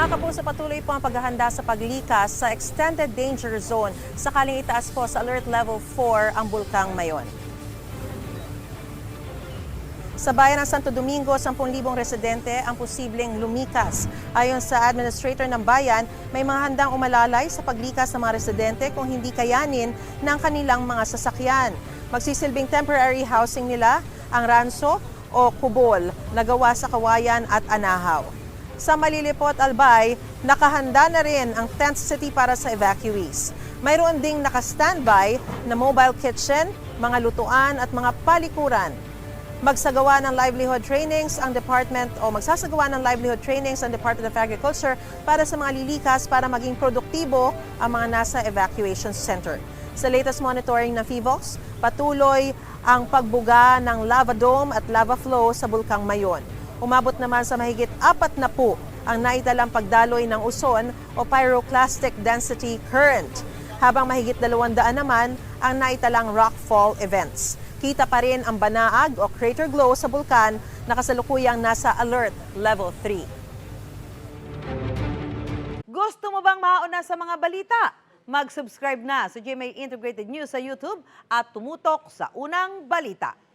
Mga kapuso, patuloy po ang paghahanda sa paglikas sa extended danger zone sakaling itaas po sa alert level 4 ang bulkang Mayon. Sa bayan ng Santo Domingo, 10,000 residente ang posibleng lumikas. Ayon sa administrator ng bayan, may mga handang umalalay sa paglikas ng mga residente kung hindi kayanin ng kanilang mga sasakyan. Magsisilbing temporary housing nila ang ranso o kubol na gawa sa kawayan at anahaw. Sa Malilipot, Albay, nakahanda na rin ang tent city para sa evacuees. Mayroon ding naka-standby na mobile kitchen, mga lutuan at mga palikuran. Magsasagawa ng livelihood trainings ang Department of Agriculture para sa mga lilikas para maging produktibo ang mga nasa evacuation center. Sa latest monitoring ng PHIVOLCS, patuloy ang pagbuga ng lava dome at lava flow sa Bulkang Mayon. Umabot naman sa mahigit 40 ang naitalang pagdaloy ng uson o pyroclastic density current, habang mahigit 200 naman ang naitalang rockfall events. Kita pa rin ang banaag o crater glow sa bulkan na kasalukuyang nasa alert level 3. Gusto mo bang mauna sa mga balita? Mag-subscribe na sa GMA Integrated News sa YouTube at tumutok sa unang balita.